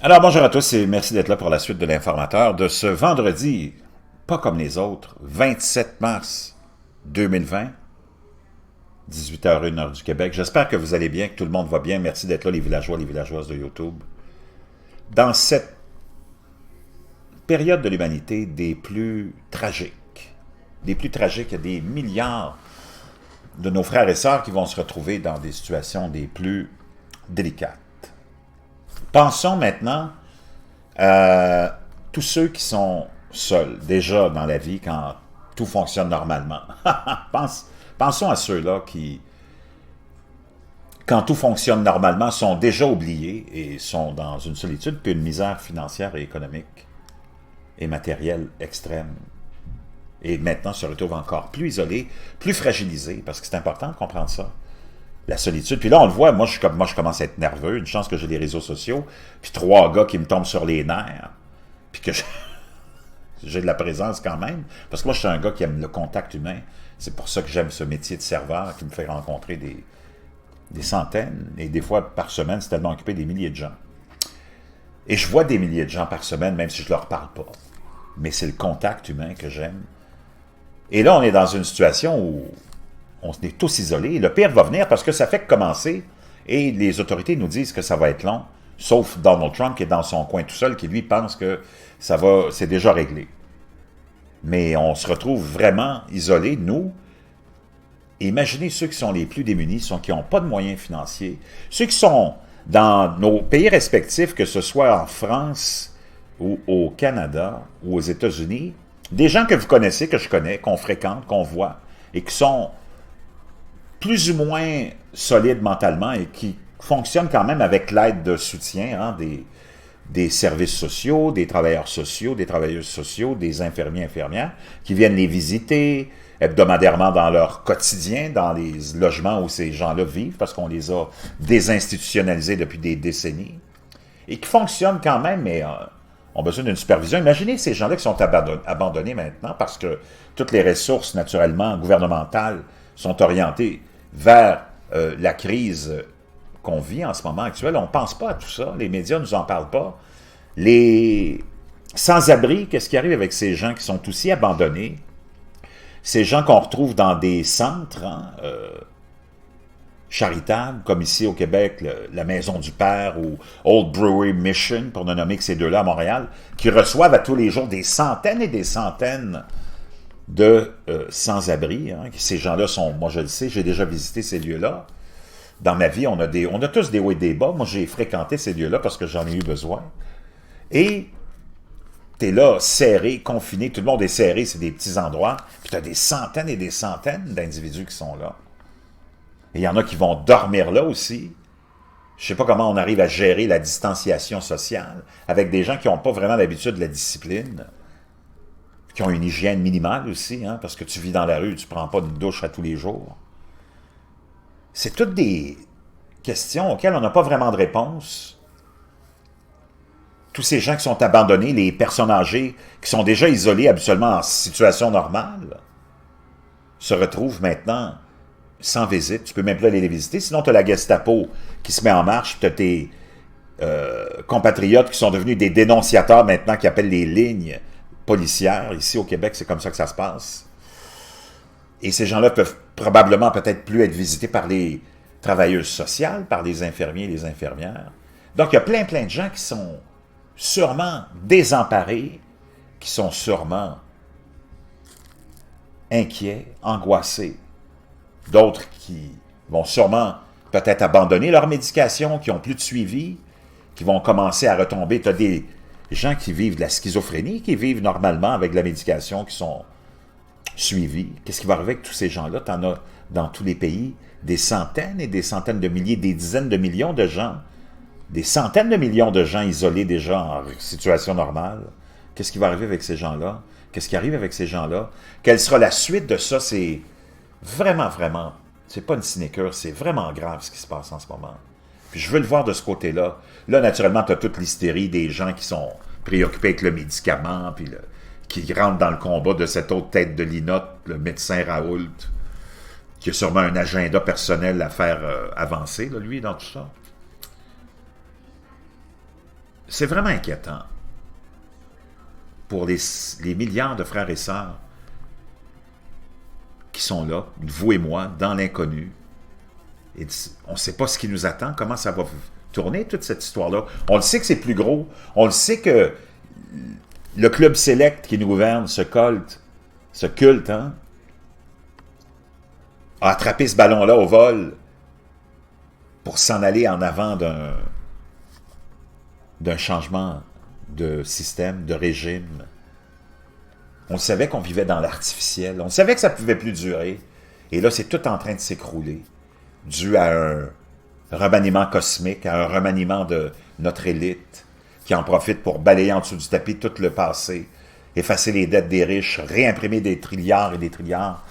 Alors, bonjour à tous et merci d'être là pour la suite de l'Informateur de ce vendredi, pas comme les autres, 27 mars 2020, 18h01 heure du Québec. J'espère que vous allez bien, que tout le monde va bien. Merci d'être là, les villageois, les villageoises de YouTube. Dans cette période de l'humanité des plus tragiques, il y a des milliards de nos frères et sœurs qui vont se retrouver dans des situations des plus délicates. Pensons maintenant à tous ceux qui sont seuls, déjà dans la vie, quand tout fonctionne normalement. Pensons à ceux-là qui, quand tout fonctionne normalement, sont déjà oubliés et sont dans une solitude puis une misère financière et économique et matérielle extrême. Et maintenant se retrouvent encore plus isolés, plus fragilisés, parce que c'est important de comprendre ça. La solitude. Puis là, on le voit, moi, je commence à être nerveux. Une chance que j'ai les réseaux sociaux. Puis 3 gars qui me tombent sur les nerfs. Puis que j'ai de la présence quand même. Parce que moi, je suis un gars qui aime le contact humain. C'est pour ça que j'aime ce métier de serveur qui me fait rencontrer des centaines. Et des fois, par semaine, c'est tellement occupé des milliers de gens. Et je vois des milliers de gens par semaine, même si je ne leur parle pas. Mais c'est le contact humain que j'aime. Et là, on est dans une situation où on est tous isolés. Le pire va venir parce que ça fait que commencer et les autorités nous disent que ça va être long, sauf Donald Trump qui est dans son coin tout seul, qui lui pense que c'est déjà réglé. Mais on se retrouve vraiment isolés, nous. Imaginez ceux qui sont les plus démunis, ceux qui n'ont pas de moyens financiers, ceux qui sont dans nos pays respectifs, que ce soit en France ou au Canada ou aux États-Unis, des gens que vous connaissez, que je connais, qu'on fréquente, qu'on voit, et qui sont plus ou moins solides mentalement et qui fonctionnent quand même avec l'aide de soutien des services sociaux, des travailleurs sociaux, des travailleuses sociaux, des infirmiers, infirmières, qui viennent les visiter hebdomadairement dans leur quotidien, dans les logements où ces gens-là vivent, parce qu'on les a désinstitutionnalisés depuis des décennies, et qui fonctionnent quand même, mais ont besoin d'une supervision. Imaginez ces gens-là qui sont abandonnés maintenant, parce que toutes les ressources, naturellement, gouvernementales, sont orientées vers la crise qu'on vit en ce moment actuel. On ne pense pas à tout ça. Les médias ne nous en parlent pas. Les sans-abri, qu'est-ce qui arrive avec ces gens qui sont aussi abandonnés? Ces gens qu'on retrouve dans des centres charitables, comme ici au Québec, la Maison du Père ou Old Brewery Mission, pour ne nommer que ces deux-là à Montréal, qui reçoivent à tous les jours des centaines et des centaines de sans-abri. Ces gens-là sont, moi je le sais, j'ai déjà visité ces lieux-là. Dans ma vie, on a tous des hauts et des bas. Moi, j'ai fréquenté ces lieux-là parce que j'en ai eu besoin. Et tu es là, serré, confiné, tout le monde est serré, c'est des petits endroits, puis tu as des centaines et des centaines d'individus qui sont là. Et il y en a qui vont dormir là aussi. Je ne sais pas comment on arrive à gérer la distanciation sociale avec des gens qui n'ont pas vraiment l'habitude de la discipline, qui ont une hygiène minimale aussi, parce que tu vis dans la rue, tu ne prends pas une douche à tous les jours. C'est toutes des questions auxquelles on n'a pas vraiment de réponse. Tous ces gens qui sont abandonnés, les personnes âgées qui sont déjà isolées habituellement en situation normale, se retrouvent maintenant sans visite. Tu peux même pas aller les visiter. Sinon, tu as la Gestapo qui se met en marche, tu as tes compatriotes qui sont devenus des dénonciateurs maintenant, qui appellent les lignes policières. Ici au Québec, c'est comme ça que ça se passe. Et ces gens-là peuvent probablement peut-être plus être visités par les travailleuses sociales, par les infirmiers et les infirmières. Donc, il y a plein de gens qui sont sûrement désemparés, qui sont sûrement inquiets, angoissés. D'autres qui vont sûrement peut-être abandonner leur médication, qui n'ont plus de suivi, qui vont commencer à retomber. Tu as des gens qui vivent de la schizophrénie, qui vivent normalement avec de la médication, qui sont suivis. Qu'est-ce qui va arriver avec tous ces gens-là? Tu en as dans tous les pays des centaines et des centaines de milliers, des dizaines de millions de gens, des centaines de millions de gens isolés déjà en situation normale. Qu'est-ce qui va arriver avec ces gens-là? Qu'est-ce qui arrive avec ces gens-là? Quelle sera la suite de ça? C'est vraiment, c'est pas une sinécure, c'est vraiment grave ce qui se passe en ce moment. Puis je veux le voir de ce côté-là. Là, naturellement, tu as toute l'hystérie des gens qui sont préoccupés avec le médicament, puis qui rentre dans le combat de cette autre tête de linotte, le médecin Raoult, qui a sûrement un agenda personnel à faire avancer, là, lui, dans tout ça. C'est vraiment inquiétant pour les milliards de frères et sœurs qui sont là, vous et moi, dans l'inconnu. Et on ne sait pas ce qui nous attend, comment ça va tourner, toute cette histoire-là. On le sait que c'est plus gros. On le sait que le club select qui nous gouverne, ce culte, hein, a attrapé ce ballon-là au vol pour s'en aller en avant d'un changement de système, de régime. On savait qu'on vivait dans l'artificiel. On savait que ça ne pouvait plus durer. Et là, c'est tout en train de s'écrouler, dû à un remaniement cosmique, à un remaniement de notre élite, qui en profite pour balayer en dessous du tapis tout le passé, effacer les dettes des riches, réimprimer des trilliards et des trilliards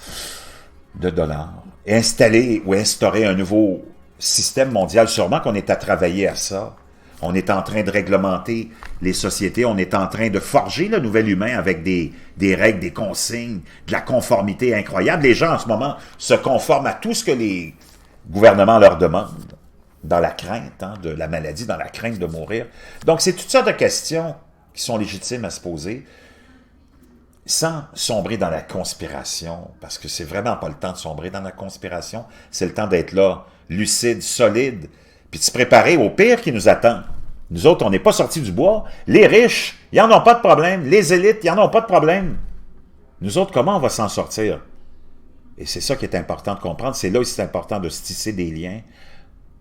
de dollars, et installer ou instaurer un nouveau système mondial. Sûrement qu'on est à travailler à ça. On est en train de réglementer les sociétés, on est en train de forger le nouvel humain avec des règles, des consignes, de la conformité incroyable. Les gens en ce moment se conforment à tout ce que les gouvernements leur demandent, dans la crainte de la maladie, dans la crainte de mourir. Donc c'est toutes sortes de questions qui sont légitimes à se poser, sans sombrer dans la conspiration, parce que c'est vraiment pas le temps de sombrer dans la conspiration, c'est le temps d'être là, lucide, solide, puis de se préparer au pire qui nous attend. Nous autres, on n'est pas sortis du bois. Les riches, ils n'en ont pas de problème. Les élites, ils n'en ont pas de problème. Nous autres, comment on va s'en sortir? Et c'est ça qui est important de comprendre. C'est là où c'est important de se tisser des liens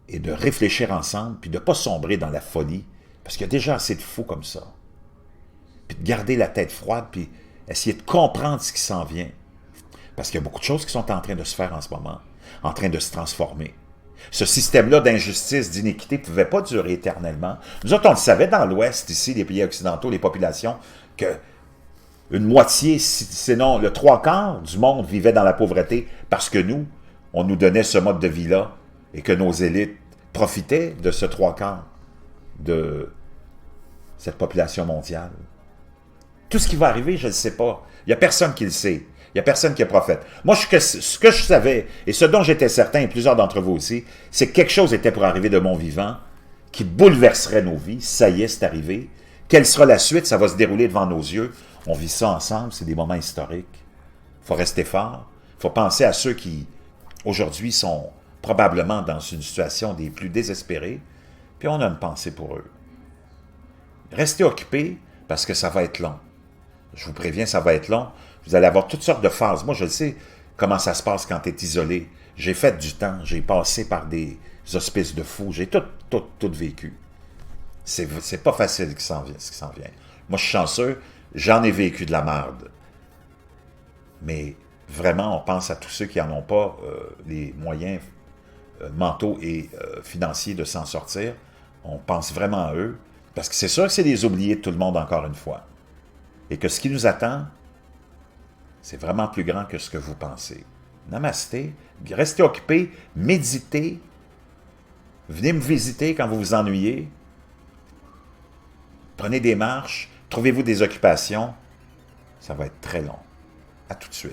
et de réfléchir ensemble, puis de ne pas sombrer dans la folie, parce qu'il y a déjà assez de fous comme ça. Puis de garder la tête froide, puis essayer de comprendre ce qui s'en vient. Parce qu'il y a beaucoup de choses qui sont en train de se faire en ce moment, en train de se transformer. Ce système-là d'injustice, d'iniquité ne pouvait pas durer éternellement. Nous autres, on le savait dans l'Ouest, ici, les pays occidentaux, les populations, que une moitié, sinon le trois quarts du monde vivait dans la pauvreté parce que nous, on nous donnait ce mode de vie-là et que nos élites profitaient de ce trois quarts de cette population mondiale. Tout ce qui va arriver, je ne le sais pas. Il n'y a personne qui le sait. Il n'y a personne qui est prophète. Moi, ce que je savais, et ce dont j'étais certain, et plusieurs d'entre vous aussi, c'est que quelque chose était pour arriver de mon vivant qui bouleverserait nos vies. Ça y est, c'est arrivé. Quelle sera la suite? Ça va se dérouler devant nos yeux. On vit ça ensemble, c'est des moments historiques. Il faut rester fort. Il faut penser à ceux qui, aujourd'hui, sont probablement dans une situation des plus désespérées, puis on a une pensée pour eux. Restez occupés, parce que ça va être long. Je vous préviens, ça va être long. Vous allez avoir toutes sortes de phases. Moi, je le sais comment ça se passe quand tu es isolé. J'ai fait du temps, j'ai passé par des hospices de fous, j'ai tout vécu. C'est pas facile ce qui s'en vient. Moi, je suis chanceux, j'en ai vécu de la merde. Mais vraiment, on pense à tous ceux qui n'en ont pas les moyens mentaux et financiers de s'en sortir. On pense vraiment à eux. Parce que c'est sûr que c'est les oubliés de tout le monde, encore une fois. Et que ce qui nous attend, c'est vraiment plus grand que ce que vous pensez. Namasté, restez occupés, méditez, venez me visiter quand vous vous ennuyez, prenez des marches, trouvez-vous des occupations, ça va être très long. À tout de suite.